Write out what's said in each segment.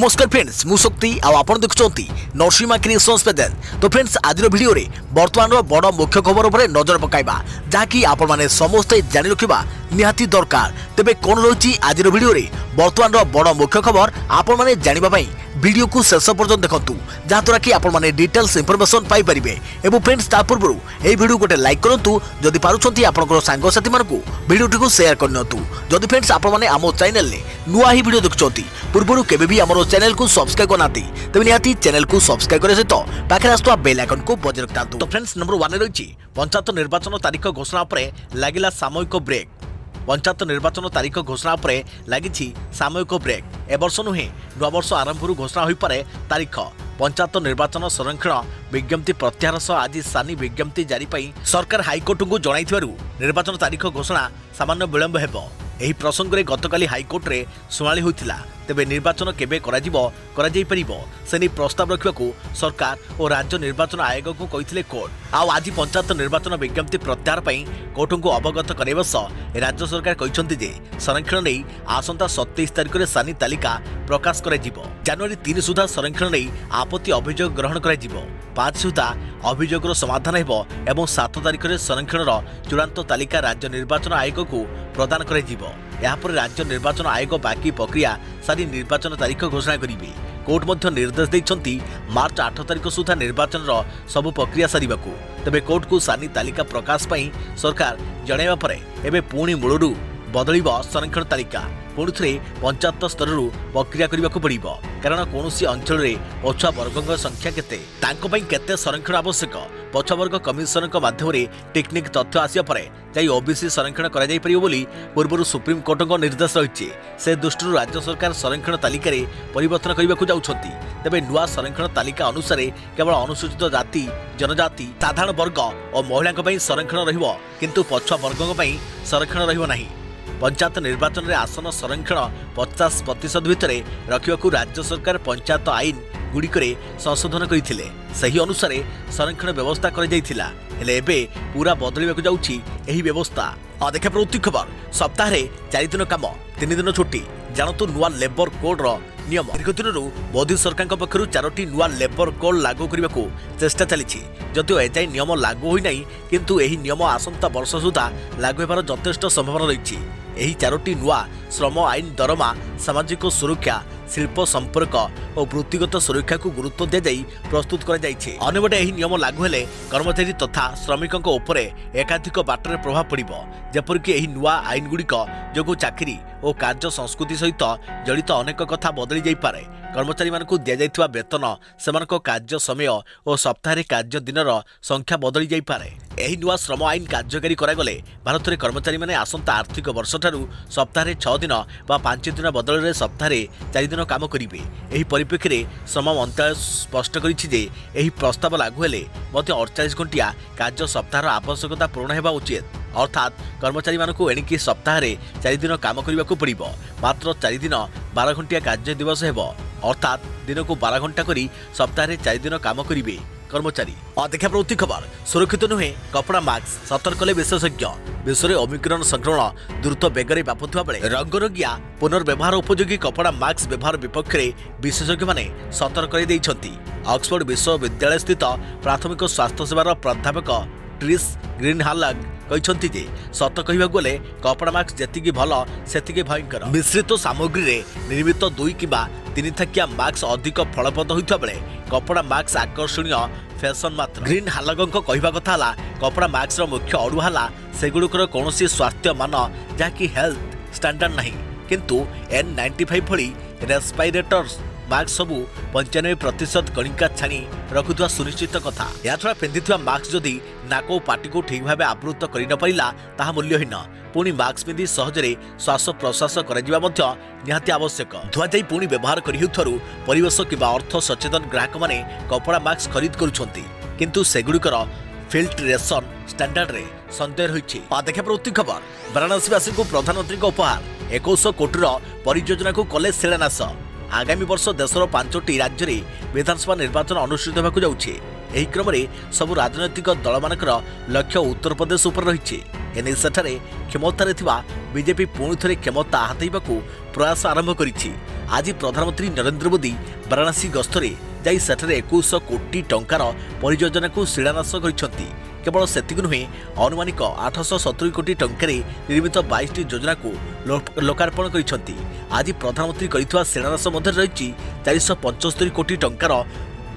नमस्कार फ्रेंड्स मु शक्ति आपण देखुंती नरसिंहा क्रिएशंस पेजेल। तो फ्रेंड्स आज वीडियो रे वर्तमान बड़ मुख्य खबर उपर नजर पकाइबा जहाँकि आपण माने समस्ते जानि रखिबा निहाती दरकार। तेबे कोन रही आज वीडियो रे वर्तमान बड़ मुख्य खबर आपण माने जानिबा पई वीडियो को शेष पर्यंत देखंतु जहाँद्वारा कि आपण माने डिटेल्स इंफॉर्मेशन पाई परिबे। एवं फ्रेंड्स ता पूर्व ए वीडियो गोटे लाइक करंतु जदि पारुछंती आपनकर सांग साथी मानकु वीडियो को शेयर करनतु। जदि फ्रेंड्स आपण माने आमो चैनल ले नुआ ही वीडियो देखुछंती पूर्व केबे भी हमरो चैनल को सब्सक्राइब करनाती तबे निहाती चैनल को सब्सक्राइब करे सहित पाखे आस्तुवा बेल आइकन को बजाय रखतांतु। तो फ्रेंड्स नंबर 1 रही पंचायत निर्वाचन तारीख घोषणा उपरे लागिला सामयिक ब्रेक। पंचायत निर्वाचन तारीख घोषणा उपरे लागिछि सामयिक ब्रेक। ए वर्ष नुहे नवा वर्ष आरंभरू घोषणा होई पारे तारीख। पंचायत निर्वाचन संरक्षण विज्ञप्ति प्रत्याहार सह आज सानी विज्ञप्ति जारी पई सरकार हाईकोर्ट को जणाइथिबारु निर्वाचन तारीख घोषणा सामान्य विलंब हेबो। एही प्रसंग रे गतकाली हाईकोर्ट रे सुनाली होइथिला। तेबे निर्वाचन केबे करा जाई परिबो सेनी प्रस्ताव रखिबाकू सरकार और राज्य निर्वाचन आयोग को कहिथिले कोर्ट। आज पंचायत निर्वाचन विज्ञप्ति प्रत्याहार पई कोर्ट को अवगत कराइबा सह राज्य सरकार कहिसंती जे संरक्षण नै आसंता 27 तारिख रे सानी तालिका प्रकाश करा जिवो। जनवरी 3 सुधा संरक्षण नै आपत्ति अभियोग ग्रहण करा जिवो। 5 सुधा अभियोगर समाधान हेबो एवं 7 तारिख रे संरक्षण चूड़ांत तालिका राज्य निर्वाचन आयोग को प्रदान करा जिवो। यापर राज्य निर्वाचन आयोग बाकी प्रक्रिया सारी निर्वाचन तारीख घोषणा करिवे। कोर्ट मध्य निर्देश दैछंती मार्च 8 तारिख सुधा निर्वाचन सबु प्रक्रिया सारिबाकू। तबे कोर्ट को सानी तालिका प्रकाश पई सरकार जणाइबा परे एबे पुणी मूलरू बदलिबो संरक्षण तालिका। पुणी थे पंचायत स्तर प्रक्रिया करने को पड़ो कारण कौन अंचल में पछुआ वर्ग संख्या केते संरक्षण आवश्यक पछुआ वर्ग कमिशन माध्यम टेक्निक तथ्य आसिया पर जाई ओबीसी संरक्षण करा जाई परिबो बोली पूर्व सुप्रीम कोर्ट निर्देश रही। से दृष्टि राज्य सरकार संरक्षण तालिका परिवर्तन करने को जाउछंती। तेबे नुआ संरक्षण तालिका अनुसार केवल अनुसूचित जाति जनजाति साधारण वर्ग और महिला संरक्षण रहिबो किंतु पछुआ वर्ग संरक्षण रहिबो नाही। पंचायत निर्वाचन में आसन संरक्षण 50% भितर रखा राज्य सरकार पंचायत आईन गुड़िक संशोधन करते सही अनुसार संरक्षण व्यवस्था कर पूरा बदल जाऊँगी व्यवस्था। देखा प्रति खबर सप्ताह 4 दिन काम 3 दिन छुट्टी जानतु नुआ लेबर कोड नियम। दीर्घ दिन मोदी सरकार पक्षर 4टी नुआ लेबर कोड लागू करने को चेष्टा चली जदिव एजाए नियम लागू होना किंतु यही नियम आसंता वर्ष सुधा लागू होबार यथेष्ट संभावना रही। यही 4टी नुआ श्रम आईन दरमा सामाजिक सुरक्षा शिल्प संपर्क और वृत्तिगत सुरक्षा को गुरुत्व दी जाई प्रस्तुत करपटे यही नियम लागू हेले कर्मचारी तथा श्रमिकों उपरे एकाधिक बाटर प्रभाव पड़ो जेपरिक यही नुआ आईन गुड़िक जो चाकरी और कार्य संस्कृति सहित जड़ित अनेक कथा बदली जाई पारे। कर्मचारी मानकु दिया जाइथिबा वेतन सेमानक कार्य समय और सप्ताह कार्य दिन संख्या बदली जाई पारे। एही नुआ श्रम आईन कार्यकारी करागले भारत में कर्मचारी माने आसंता आर्थिक वर्ष ठारू सप्ताह 6 दिन बा 5 दिन बदल में सप्ताह 4 दिन काम करिवे। एही परिप्रेक्षी में श्रम मंत्रालय स्पष्ट करिछि जे एही प्रस्ताव लागू हेले मध्य 48 घंटिया कार्य सप्ताह आवश्यकता पूर्ण हेबा उचित। अर्थात कर्मचारी मानकु एणिकी सप्ताह 4 दिन काम करने को पड़ो मात्र 4 दिन 12 घंटिया कार्य दिवस हेबो अर्थात दिन को 12 घंटा करी सप्ताह 4 दिन काम करिवे कर्मचारी। देखा प्रति खबर सुरक्षित नुहे कपड़ा मास्क सतर्क कले विशेषज्ञ। विश्व में ओमिक्रॉन संक्रमण द्रुत बेगर व्यापुवा बेले रंगरंगिया पुनर्व्यवहार उपयोगी कपड़ा मास्क व्यवहार विपक्ष में विशेषज्ञ माने सतर्क कर ऑक्सफोर्ड विश्वविद्यालय स्थित प्राथमिक स्वास्थ्य सेवार प्राध्यापक ट्रिस ग्रीनहालग कहते जे सत कह गले कपड़ा मास्क जी भल से भयंकर। मिश्रित सामग्री रे निर्मित 2 किंवा 3 थाकिया मास्क अधिक फलप्रद होता बेले कपड़ा मास्क आकर्षणीय फैशन मात्र। ग्रीन हालगंक कहवा कथा है कपड़ा मास्क मुख्य अड़ुआ है सेगुड़िकर कौन स्वास्थ्य मान जहाँकि हेल्थ स्टैंडर्ड नहीं किंतु N95 भली रेस्पिरेटर्स मास्क सबू 95% कणिका छाणी रखुवा सुनिश्चित कथा। या छड़ा पिंधि मास्क जदि नाक और पाटी को ठीक भाव आवृत कर न पारा ताहा मूल्यहीन। पुणी मास्क पिंधि सहजरे श्वास प्रश्वास निहाती आवश्यक। धुआ जाई पुणी व्यवहार करुथारू परिवेश किंवा अर्थ सचेतन ग्राहक माने कपड़ा मास्क खरीद करुछंती किंतु सेगुड़िकर फिल्ट्रेशन स्टैंडर्ड रे संदेह रही। देखा प्रति खबर वाराणसीवासी को प्रधानमंत्री उपहार 21 कोटी परियोजना को कले शिलान्यास। आगामी वर्ष देशर 5टी राज्य में विधानसभा निर्वाचन अनुष्ठित होगा जाउछि। एही क्रम में सबु राजनैतिक दल मानकर लक्ष्य उत्तर प्रदेश उपर रही। एने सेठारे क्षमतारे थिबा बीजेपी पुणी थे क्षमता हातेइबाकू प्रयास आरंभ करिछि। आज प्रधानमंत्री नरेंद्र मोदी वाराणसी गस्तरे जाई सेठारे 21 कोटी टंकार परियोजना को शिलान्यास କରିଛନ୍ତି। केवल सेतिक नुहे अनुमानिक 870 कोटी टंकारे निर्मित 22टी योजना को लोकार्पण କରିଛନ୍ତି। आज प्रधानमंत्री କରିଥିବା शिलान्यास मध्य रही 475 कोटी टंकार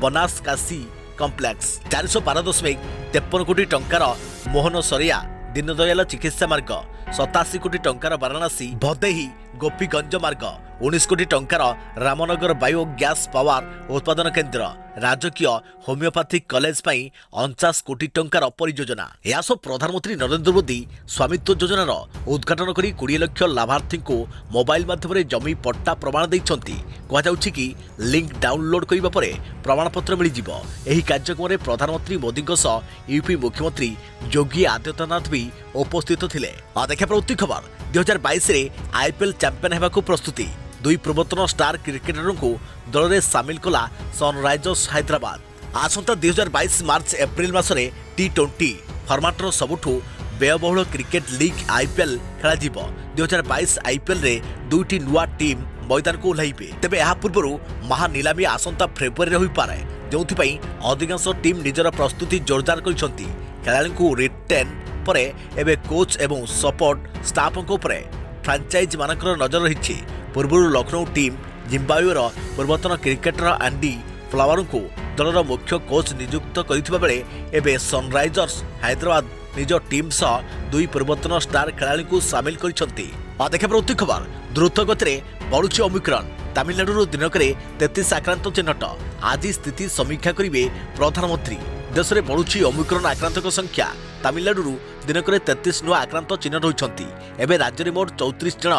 बनासकाशी कम्प्लेक्स, 412.53 कोटी टंकार मोहन सरैया दीनदयाल चिकित्सा मार्ग, 87 कोटी टंकार वाराणसी भदेही गोपीगंज मार्ग, 19 कोटी टंकार रामनगर बायो गैस पावर उत्पादन केन्द्र, राजकीय होमियोपैथिक कॉलेज पाई 49 कोटी टंकार परियोजना। यास प्रधानमंत्री नरेंद्र मोदी स्वामित्व योजनार उद्घाटन करी 20 लाख लाभार्थी को मोबाइल माध्यम जमी पट्टा प्रमाण देइछंती। कहुछि कि लिंक डाउनलोड करिबा परे प्रमाणपत्र मिल जिवो। एही कार्यक्रम में प्रधानमंत्री मोदी सह यूपी मुख्यमंत्री योगी आदित्यनाथ भी उपस्थित थिले। देखा प्रवृत्ति खबर 2022 रे आईपीएल चैंपियन हेबाकू प्रस्तुति। दुई पूर्वतन स्टार क्रिकेटर को दल में सामिल कला सनराइजर्स हैदराबाद। आसंता 2022 मार्च एप्रिल मासरे T20 फर्माटर सबुठू व्ययबहुल क्रिकेट लीग आईपीएल खेल 2022 आईपीएल रे दुईटी नुआ टीम मैदान को ओह्लैबे। तेबे यह पूर्व महानिलामी आसंता फेब्रुआरी होई पारे, जोंथिपाई अधिकांश टीम निजर प्रस्तुति जोरदार करिसंती। खेलाड़ी को रिटेन परे एबे कोच एवं सपोर्ट स्टाफ उपरे फ्रांचाइज मानकर नजर रही। पूर्व लखनऊ टीम जिम्बाब्वेर पूर्वतन क्रिकेटर एंडी फ्लावर को दलर मुख्य कोच नियुक्त करथिबा बेले एबे सनराइजर्स हैदराबाद निज टीम सह दुई पूर्वतन स्टार खेलाड़ी को सामिल करिसंती। देखा प्रवृत्ति खबर द्रुत गति बढ़ुछि ओमिक्रॉन। तमिलनाडु दिनकरे 33 आक्रांत चिन्हट। आज स्थिति समीक्षा करेंगे प्रधानमंत्री। देश में बढ़ुछि ओमिक्रॉन आक्रांतक संख्या। तमिलनाडु दिनकरे 33 नुआ आक्रांत चिन्हट होइछंती। एबे राज्य में मोट 34 जन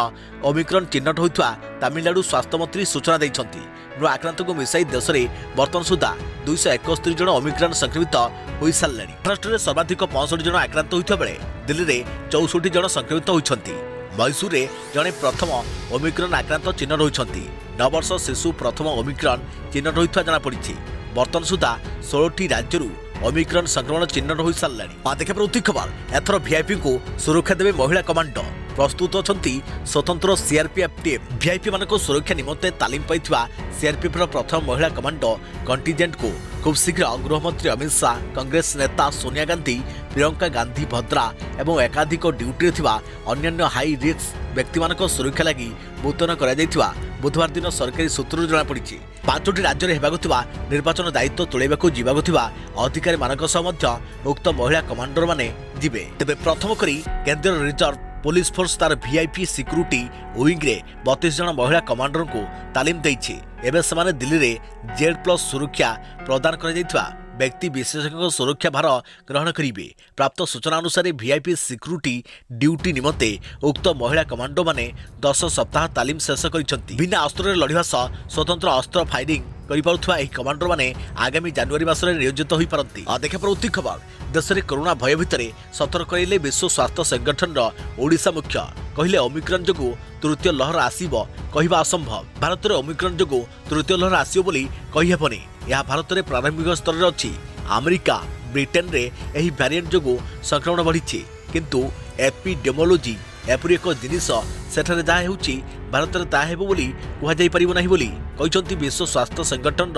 ओमिक्रॉन चिन्हट होइथवा तमिलनाडु स्वास्थ्य मंत्री सूचना दैछंती। नुआ आक्रांत को मिसाई देश में बर्तमान सुधा 271 जन ओमिक्रॉन संक्रमित होई सारलेनी। महाराष्ट्र में सर्वाधिक 65 जन आक्रांत होइथवा बेले दिल्ली में 64 जन संक्रमित होइछंती। मैसूर में जड़े प्रथम ओमिक्रॉन आक्रांत चिन्हट होइछंती। 9 वर्ष शिशु प्रथम ओमिक्रॉन चिन्हट होइथवा जଣା पड़िछि। बर्तमान सुधा 16टी राज्यरू ओमिक्रॉन संक्रमण चिन्हट हो सारे। देखा प्रवृत्ति खबर एथर वीआईपी को सुरक्षा देवे महिला कमांडो। प्रस्तुत अछंती स्वतंत्र सीआरपीएफ टीम। वीआईपी मान सुरक्षा निमंते तालीम पाइथिबा सीआरपीएफ प्रथम महिला कमांडो कंटिजेंट को खूब शीघ्र गृहमंत्री अमित शाह, कांग्रेस नेता सोनिया गांधी, प्रियंका गांधी भद्रा एवं एकाधिक ड्यूटी थिबा अन्य हाई रिस्क व्यक्ति मानक सुरक्षा लगी मुतयन करा जायथिबा बुधवार दिन सरकारी सूत्रରୁ जଣା पड़िछि। 5टी राज्य में हेबाकु थिबा निर्वाचन दायित्व तुलैबाकू जिबाकु थिबा अधिकारी मानक सह मध्य उक्त महिला कमांडर माने जिबे। तेबे प्रथम करी केंद्रीय रिजर्व पुलिस फोर्स तार वीआईपी सिक्यूरिटी विंग रे 32 जन महिला कमांडर को तालीम दैछि। एबे समाने दिल्ली रे Z+ सुरक्षा प्रदान करा जायथिबा व्यक्ति विशेषज्ञ सुरक्षा भार ग्रहण करेंगे। प्राप्त सूचना अनुसार वीआईपी सिक्यूरिटी ड्यूटी निमंते उक्त महिला कमांडो माने 10 सप्ताह तालीम शेष करिसंती। बिना अस्त्र लड़िवा सह स्वतंत्र अस्त्र फायरिंग करिपारुथवा एही कमांडर माने आगामी जनवरी मासरे नियोजित होई पारंती। देखा प्रवृत्ति खबर देश में कोरोना भय भितर सतर्क करेले विश्व स्वास्थ्य संगठन ओडिशा मुख्य। कहले ओमिक्रॉन जोगु तृतीय लहर आसीबो कहिबा असंभव। भारत में ओमिक्रॉन जोगु तृतीय लहर आसीबो बोली कहि हेबनी। यह भारत में प्रारंभिक स्तर में अच्छी। अमेरिका ब्रिटेन रे एही वेरिएंट जोगु संक्रमण बढ़ी किंतु एपिडेमोलॉजी एपरी एक जिनिस सेठारे जहाँ होउची भारत में ताहा हेबो बोली कुहा जाई परिबो नाही बोली कहिसंती विश्व स्वास्थ्य संगठन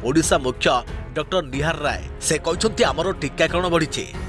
ओडिशा मुख्य डॉक्टर निहार राय। से कहिसंती आमर टीकाकरण बढ़ी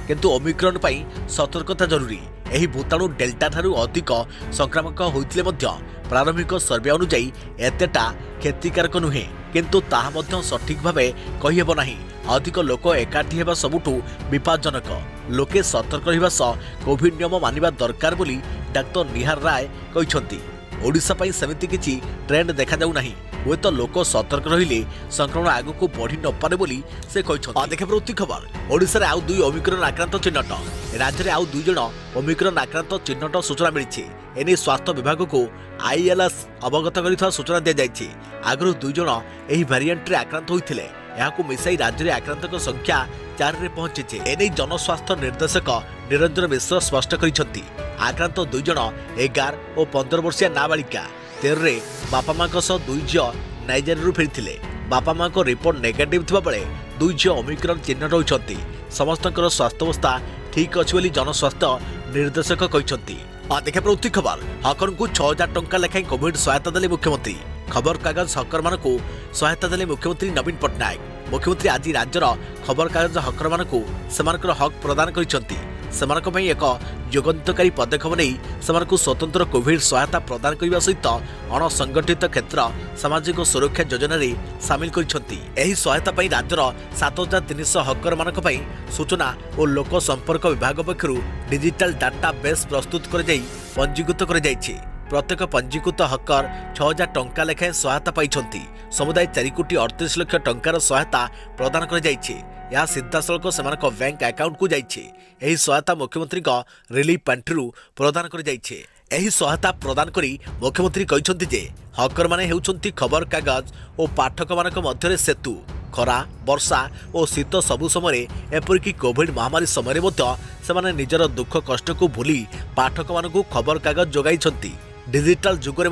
किंतु ओमिक्रॉन पई सतर्कता जरूरी। एही भूताणु डेल्टा ठारू अधिक संक्रामक होइतिले मध्य प्रारंभिक सर्वे अनुसार एतेटा क्षतिकारक नुहे किंतु ताहा मध्य सठिक भावे कहि हेबो नाही। अधिक लोक एकाठी हेबा सबुठू विपज्जनक। लोके सतर्क रहिबा सह कोविड नियम मानिबा दरकार बोली डॉक्टर निहार राय कहिसंती। ओडिशा पई समिति किछि ट्रेंड देखा जाउ नाही। हुए तो लोक सतर्क रहिले संक्रमण आगु को बढ़ी न पारे बोली से कहिसंती। देखा प्रवृत्ति खबर ओडिशा रे आउ दुई ओमिक्रॉन आक्रांत चिन्हट। राज्य में आउ 2 जन ओमिक्रॉन आक्रांत चिन्हट सूचना मिली। एने स्वास्थ्य विभाग को आईएलएस अवगत कर सूचना दी जाइए। आगु 2 जन एही वेरिएंट रे आक्रांत होइथिले। यहाकू मिसाई राज्य में आक्रांतक संख्या 4 रे पहुंची। एने जनस्वास्थ्य निर्देशक निरंजन मिश्र स्पष्ट करिसंती। आक्रांत 2 जन 11 और 15 वर्षीय नाबालिका 13 रे बापा मां सह 2 झियो नाइजेरिया फेरिथिले। बापा मां को रिपोर्ट नेगेटिव थिबा बेले 2 झियो ओमिक्रॉन चिन्हट होइछंती। समस्तकर स्वास्थ्य अवस्था ठीक अछि बोली जनस्वास्थ्य निर्देशक कहिसंती। देखा प्रवृत्ति खबर हकन को 6000 टंका लेखाएं कोविड सहायता देले मुख्यमंत्री। खबरकागज हकर मान सहायता देले मुख्यमंत्री नवीन पट्टनायक। मुख्यमंत्री आज राज्यर खबरकागज हकर मान हक प्रदान कर एक युगंतकारी पदक्षेप नहीं स्वतंत्र कोविड सहायता प्रदान करने सहित अणसंगठित क्षेत्र सामाजिक सुरक्षा योजन सामिल कर सहायता राज्यर 7300 हकर मान सूचना और लोक संपर्क विभाग पक्षर डिजिटल डाटा बेस प्रस्तुत कर पंजीकृत कर प्रत्येक पंजीकृत हकर 6000 टंका लेखाएं सहायता पाई समुदाय 4 कोटी 38 लाख टंकार सहायता प्रदान कर सीधासलख से बैंक अकाउंट को जाइए। सहायता मुख्यमंत्री रिलीफ पांठि प्रदान कर सहायता प्रदान करी मुख्यमंत्री कहते जे हकर माने हेउछंती खबर कागज और पाठक मानक मध्य सेतु खरा वर्षा और शीत सबु समय एपरिक कोविड महामारी समय से निजर दुख कष्ट को भूली पाठक मानक खबर कागज जोगाई डिजिटल जुगरे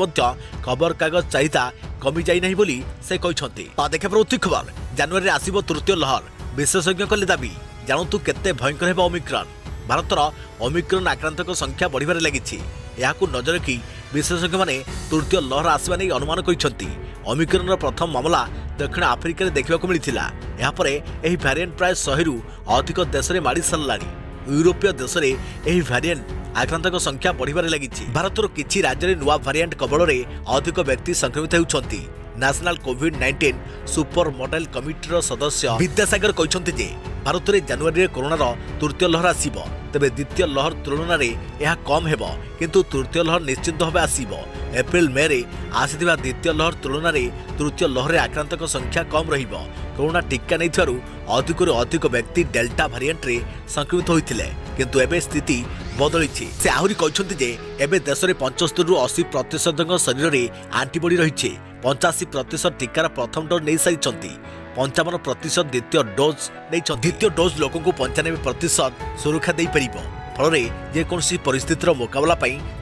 खबर कागज चाहिदा कमी जाई नहीं बोली से कहते। देखा प्रवृत्ति खबर जनवरी आसीबो तृतीय लहर विशेषज्ञ कले दाबी जानतु केते भयंकर हेबो ओमिक्रॉन। भारतर ओमिक्रॉन आक्रांतक संख्या बढ़िबार लागिछि। याकु नजर रखी विशेषज्ञ माने तृतीय लहर आसवा नहीं अनुमान करिसेंती। ओमिक्रॉन प्रथम मामला दक्षिण आफ्रिका देखा मिलता। यापर यह भ्यारिएंट प्राय 100 रु अधिक देश में माड़ी साराणी। यूरोपीय देश में यह भ्यारिएंट आक्रांतक संख्या बढ़िबार लागिछि। भारतर किछि राज्य में नुआ भ्यारिएंट कबल में अधिक व्यक्ति संक्रमित होउछंती। नेशनल कोविड-19 सुपर मॉडल कमिटीर सदस्य विद्यासागर कहते जे भारत में जनवरी कोरोनार तृतीय लहर आसीबो। तेबे द्वितीय लहर तुलन में यह कम हेबो किंतु तृतीय लहर निश्चित भाव आसीबो। एप्रिल मे रे आसीथिबा द्वितीय लहर तुलन में तृतीय लहर आक्रांतक संख्या कम रहिबो। कोरोना टीका नैथिबारु अधिकरु अधिक व्यक्ति डेल्टा वेरिएंट रे संक्रमित होइथिले किंतु एबे स्थिति बदलिछि। से आहुरी कहते जे एबे देश में 75 रु 80% शरीर में आंटीबॉडी रहिछि। 85% टीकार प्रथम डोज नहीं सारी 55% द्वितीय डोज नहीं। द्वितीय डोज लोक 95% सुरक्षा दे पारिबो। फल जेकोसी परिस्थितिर मुकाबला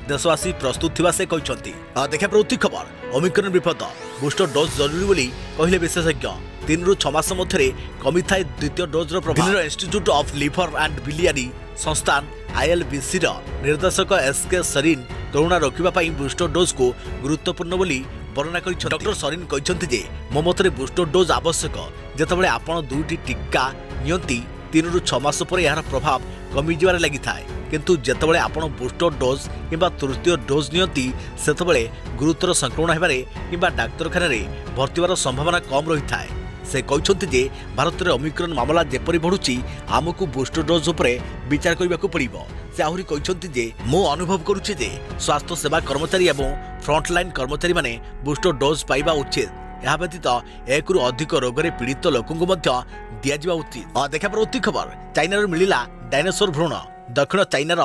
देशवासी प्रस्तुत थिबा से कहते। देखा प्रवृत्ति खबर ओमिक्रॉन विपद बूस्टर डोज जरूरी बोली कहले विशेषज्ञ। 3 रु 6 मास मध्य कमी थाए द्वितीय डोज प्रभाव। Institute of liver and biliary संस्थान ILBC निर्देशक SK सरीन कोरोना रोकने बूस्टर डोज को गुरुत्वपूर्ण बोली वर्णना कर। डॉक्टर सरीन कहते जे मो मत बूस्टर डोज आवश्यक जितेबाला आपण 2टी टीका नियंती 3 रु 6 मास पर यार प्रभाव कमी जबार लगी थाए किंतु जेतेबाला आपण बूस्टर डोज किंबा तृतीय डोज नियंती सेतेबाला गुरुतर संक्रमण हेबारे किंबा डाक्तरखाना रे भर्ती होबार संभावना कम रही थाए। से कहते जे भारत में ओमिक्रॉन मामला जेपरी बढ़ुची आमको बूस्टर डोज उपरे विचार करने को पड़िबो। से आहुरी कहते जे मो अनुभव करुचे जे स्वास्थ्य सेवा कर्मचारी एवं फ्रंटलाइन कर्मचारी माने बूस्टर डोज पाइबा उचित। यह व्यतीत 1 रु अधिक रोग पीड़ित लोकों दिया उचित। देखा प्रवृत्ति खबर चाइना मिला डायनोसर भ्रूण। दक्षिण चाइनार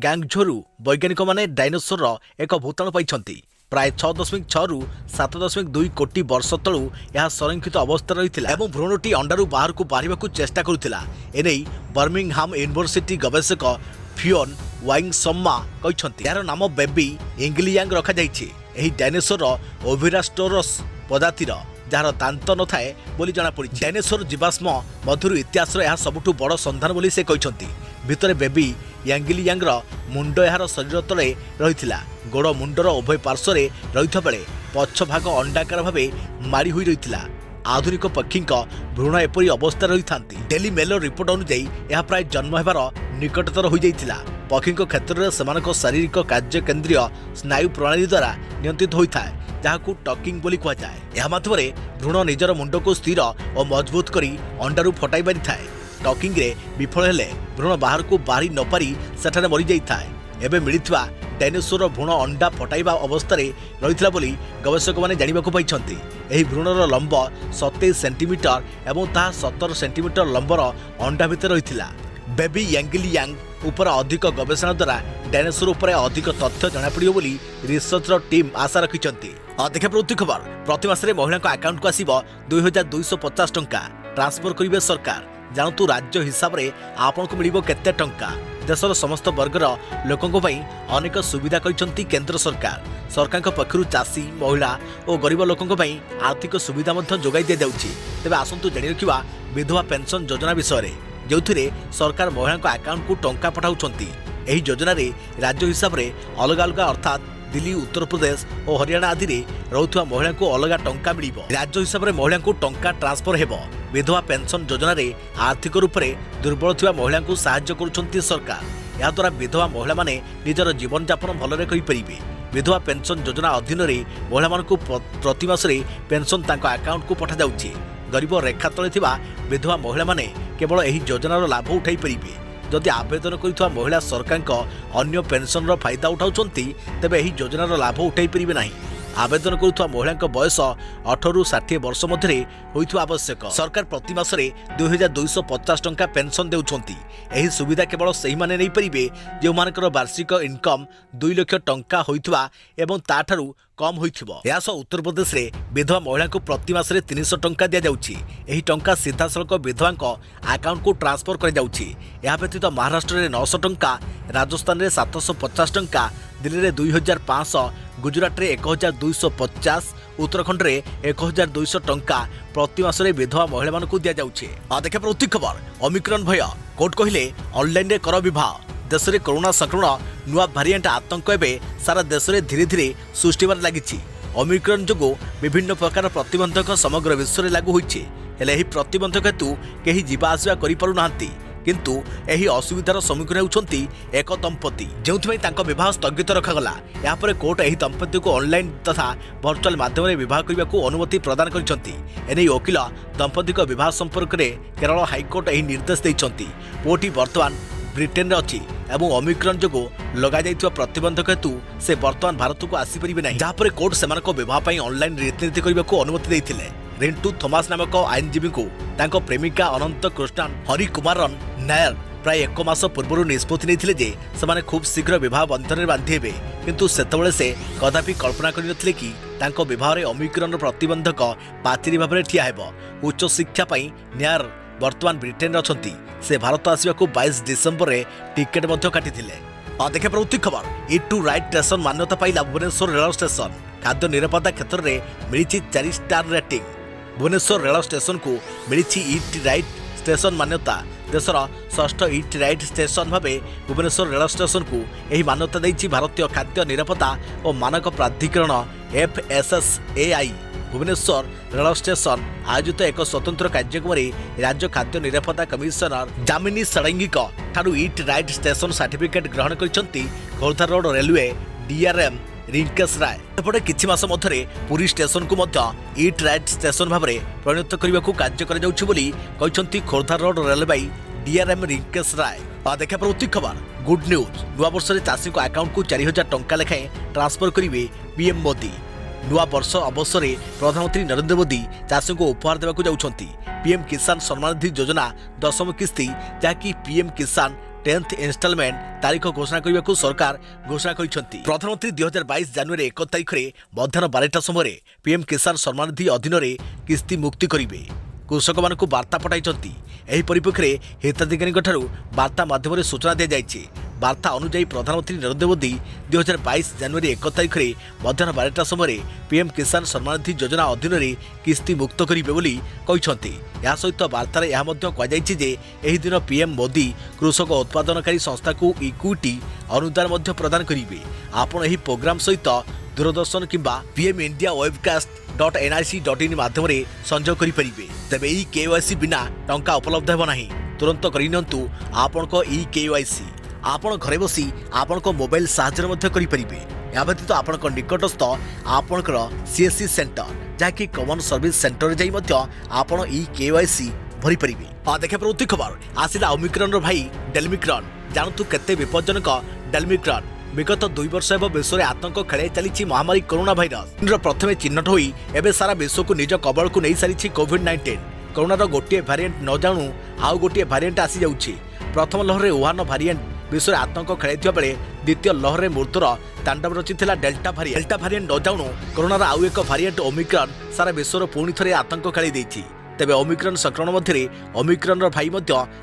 गांगझोरु वैज्ञानिक माने डायनोसर एक भूताणु पाइछंती। प्राय 6.6 रु 7.2 कोटी वर्ष तलू यह संरक्षित अवस्था रही और भ्रूणटी अंडारू बाहर को बाहर चेष्टा करुला। एने बर्मिंगहाम यूनिवर्सिटी गवेषक फियोन वाइंगसम्मा कहते यार नाम बेबी इंग्लियांग रखा जाइए। डायनोसर ओविरास्टोरस प्रजातिर जार दांत न थाए बोली जना पड़ी। डायनोसर जीवाश्म मधुर इतिहास यह सबुठ बड़ संधान बोली से कहते। भितर बेबी यांगिलियांगर मुंड यार शरीर तले रही गोड़ मुंडर उभय पार्श्व रही बेले पछ भाग अंडाकार भाव माड़ी हुई रही। आधुनिक पक्षी भ्रूण एपरी अवस्था रही था। डेली मेलर रिपोर्ट अनुଯାयी यह प्राय जन्म होबार निकटतर हो जाइथिला। पक्षी क्षेत्र में से शारीरिक कार्य केन्द्रीय स्नायु प्रणाली द्वारा नियंत्रित होता है जहां टकिंग बोली कहुए। यह माध्यम भ्रूण निजर मुंड को स्थिर और मजबूत करी अंडारू फटाई पारि थाए। टकिंग रे विफल हेले भ्रूण बाहर को बाहरी न पारि सेठाने मरी जाइथाए। एबे मिलिथिबा डायनोसर भ्रूण अंडा फटाइबा अवस्था रही बोली गवेषक मैंने जानिबाकु पाइछंती। एही भ्रूणर लंब 27 सेंटीमीटर एवं ताहा 17 सेंटीमीटर लंबर अंडा भितर रहिथिला। बेबी यांगिलियांग उपर अधिक गवेषणा द्वारा डायनोसर उपर अधिक तथ्य जनापड़ियो बोली रिसर्चर टीम आशा रखिछंती। देखा प्रवृत्ति खबर प्रति मासरे महिला अकाउंट को आसीबो 2250 टंका ट्रांसफर करिवे सरकार। जानतु राज्य हिसाब रे आपन को मिलिबो केते टंका। देशर समस्त वर्गर लोकों अनेक सुविधा करिसेंती केंद्र सरकार। सरकार पक्षरु चाषी महिला और गरीब लोकों आर्थिक सुविधा जोगाई दि जाउछि। तेबे आसंतु जानि रखिबा विधवा पेंशन योजना विषय जो सरकार महिला अकाउंट को टंका पठाउछंती। एही योजना रे राज्य हिसाब रे अलग अलग अर्थात दिल्ली उत्तर प्रदेश और हरियाणा आदि रे रहुथुवा महिला को अलग टंका मिलिबो। राज्य हिसाब रे महिला को टंका ट्रांसफर हेबो। विधवा पेंशन योजना रे आर्थिक रूप से दुर्बल थिबा महिला को सहायता करुछंती सरकार। या द्वारा विधवा महिला माने निजर जीवन यापन भलरे करि परिबे। विधवा पेंशन योजना अधीन रे महिला मानकु प्रति मास रे पेंशन तांको अकाउंट को पठा जाउछि। गरीब रेखा तले थिबा विधवा महिला माने केवल एही योजनार लाभ उठाई परिबे। जदि आवेदन करिथवा महिला सरकार अन्य पेंशन फायदा उठाउछंती तेबे एही योजनार लाभ उठाई परिबे नाही। आवेदन करुवा महिला बयस 18 ରୁ 60 वर्ष मध्य होइथुवा आवश्यक। सरकार प्रति मास 2250 टंका पेंशन देउछंती। एही सुविधा केवल सही माने नै परिबे जे मानकर वार्षिक इनकम 2 लाख टंका होइथुवा एवं ताठारु कम होइथिबो। यास उत्तर प्रदेश रे विधवा महिला को प्रति मास 300 टंका दिया जाउछि। एही टंका सीधा सड़क विधवांक अकाउंट को ट्रांसफर कर जाउछि। या व्यतीत महाराष्ट्र रे 900 टंका, राजस्थान रे 750 टंका, दिल्ली रे 2500, गुजरात रे 1250, उत्तराखंड रे 1200 टंका प्रति मास रे विधवा महिला मानकु दिया जाउछि। आ देखा प्रति खबर ओमिक्रॉन भय कोर्ट कहिले ऑनलाइन रे कर विवाह। देश में कोरोना संक्रमण नुआ भारिएंट आतंक एवं सारा देश में धीरे धीरे सृष्टि लगी। ओमिक्रॉन जो विभिन्न प्रकार प्रतिबंधक समग्र विश्व में लागू होइछि। हेले एही प्रतिबंधक हेतु केही जीवा आसिया करि पारु नाहंती। किंतु एही असुविधार सम्मुखीन होउछंती एक दंपति जोंथि तांको विवाह स्थगित रखागला। या परे कोर्ट एही दंपति को ऑनलाइन तथा वर्चुअल माध्यम रे विवाह करबा को अनुमति प्रदान करिसंती। एनै वकील दंपति को विवाह संपर्क रे केरल हाईकोर्ट एही निर्देश दैछंती। पुओटी वर्तमान ब्रिटेन रे अछि एवं ओमिक्रॉन जो लगा जाइथिबा प्रतिबंधक हेतु से वर्तमान भारत को आसी परिबे नाही। जहाँ पर कोर्ट सेमानको विवाह पई ऑनलाइन रीतिनीति करबा को अनुमति दैथिले। रिंटू थॉमस नामक आईनजीवी को तांको प्रेमिका अनंत कृष्णन हरिकुमारन नायर प्राय 1 मास पूर्व निष्पत्ति नहीं जे से खूब शीघ्र विवाह बंधन में बांधि हेबे। किंतु सेतबेले से कदापि कल्पना करनथिले कि तांको विवाह रे ओमिक्रॉन प्रतिबंधक पाचेरी भाव में ठिया हेबो। उच्च शिक्षा पई नायर वर्तमान ब्रिटेन अछंती। से भारत आसिया को 22 डिसेम्बर रे टिकेट मध्य काटिथिले। देखे प्रवृत्ति खबर ईट टू राइट स्टेशन मान्यता पाइला भुवनेश्वर रेल स्टेशन। खाद्य निरापत्ता क्षेत्र में मिली 4 star rating. Bhubaneswar rail station को मिली ईट राइट स्टेशन मान्यता। देशर 6ठ ईट राइट स्टेशन भाव भुवनेश्वर रेल स्टेशन को यही मान्यता देइछि भारतीय खाद्य निरापत्ता और मानक प्राधिकरण FSSAI। भुवनेश्वर रेल स्टेशन आयोजित एक स्वतंत्र कार्यक्रम में राज्य खाद्य निरापत्ता कमिशनर जामिनी षडंगी ठारू ईट राइट स्टेशन सर्टिफिकेट ग्रहण करिसंती Khordha road railway DRM Rinkesh Rai. सेपटे किछि मास मध्य पुरी स्टेशन को ईट राइट स्टेशन भाव में परिणत करने को कार्य कर Khordha road railway DRM Rinkesh Rai. देखा प्रवृत्ति खबर गुड न्यूज नुआ वर्ष चाषी को अकाउंट को 4000 टंका लेखाएं ट्रांसफर करेंगे पीएम मोदी। नुआ वर्ष अवसर में प्रधानमंत्री नरेंद्र मोदी चाषी को उपहार देवाक जाउछंती। पीएम किसान सम्मान निधि योजना 10म किस्ती जहाँकि पीएम किसान 10th इंस्टॉलमेंट तारीख घोषणा करने को सरकार घोषणा करिसंती। प्रधानमंत्री 2022 जनवरी 1 तारीख में मध्याह्न 12टा समय पीएम किसान सम्मान निधि अधीन में किस्ती मुक्ति करेंगे। कृषक मान वार्ता पठाई। एही परिप्रेक्षी हिताधिकारी वार्ता माध्यम सूचना दी जाइए। वार्ता अनुसार प्रधानमंत्री नरेंद्र मोदी 2022 जनवरी 1 तारीख में मध्याह्न 12टा समय पीएम किसान सम्मान निधि योजना अधीन में किस्ती मुक्त करेंगे। या सहित वार्तार यह कहुई जे एही दिन पीएम मोदी कृषक उत्पादनकारी संस्था को इक्विटी अनुदान प्रदान करेंगे। आपण एही प्रोग्राम सहित दूरदर्शन किंबा पीएम इंडिया webcast.nic.in माध्यम संजोग करेंगे। तेबे ई KYC बिना टंका उपलब्ध हेब नाही। तुरंत करिनंतु आपण को ई KYC आपण घरे बसी आपण को मोबाइल साहाय्य मध्य करि परिबे। या व्यतीत आपण को निकटस्थ आपणकर CSC सेंटर जहाँकि कॉमन सर्विस सेंटर जाई मध्य आपण ई KYC भरी परिबे। देखे प्रवृत्ति खबर आसिला ओमिक्रॉन भाई डेलमिक्रॉन। जानतु केते विपज्जनक डेलमिक्रॉन। विगत 2 वर्ष एवं विश्व में आतंक खेल चली महामारी कोरोना भाइरस प्रथमे चिन्हट होई एबे सारा विश्व को निज कबल को नहीं सारी कोविड-19। कोरोनार गोटे भारिएंट न जानू आउ गोटे भारिएंट आसी जाउछि। प्रथम लहर वुहान भारिएंट विश्व में आतंक खेल बेले द्वितीय लहर मृत्युर तांडव रचिला डेल्टा भारिएंट न जानू कोरोनार आउ एक भारिएंट ओमिक्रॉन सारा विश्वर पुणी थे आतंक खेल तेबे ओमिक्रॉन संक्रमण मध्य ओमिक्रॉन भाई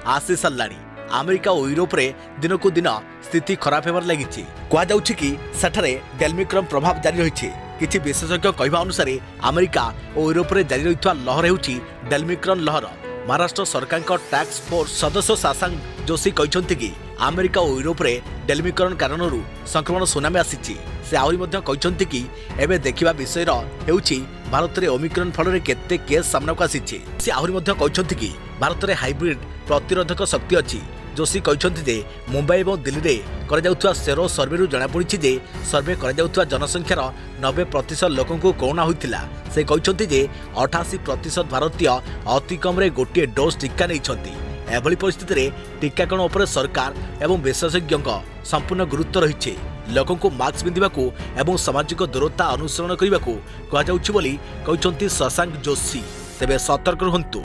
आसी साराणी। अमेरिका और यूरोप रे दिन को दिन स्थिति खराब होबार लगी। कहुच्छी कि सेठारे डेलमिक्रॉन प्रभाव जारी रही। किछि विशेषज्ञ कहवा अनुसार अमेरिका और यूरोप रे जारी रही लहर होउछि डेलमिक्रॉन लहर। महाराष्ट्र सरकार टास्क फोर्स सदस्य शासंग जोशी कहते कि अमेरिका और यूरोप रे डेलिमिकरण कारणरू संक्रमण सुनामी आसीछि। से आहरी मध्य कहछन्ति कि एबे देखिबा विषय हेउछि भारत रे ओमिक्रॉन फल रे केते केस सामना को आसीछि। से आहरी मध्य कहछन्ति कि भारत रे हाइब्रिड प्रतिरोधक शक्ति अछि। जोशी कहछन्ति जे मुंबई और दिल्ली रे करा जाउथुवा सेरो सर्वे जना पड़िछि जे सर्वे करा जाउथुवा जनसंख्यार 90% लोकों को कोरोना होइतिला। से कहछन्ति जे 88% भारतीय अति कम रे गोटे डोज टीका नैछन्ति। एभली परिस्थिति रे टीकाकरण उपर सरकार एवं विशेषज्ञों संपूर्ण गुरुत्व रही। लोकों को मास्क पिंधिबाकू एवं सामाजिक दूरता अनुसरण करने को कहुछि बोली कहछन्ति शशांक जोशी। तेबे सतर्क रुहंतु।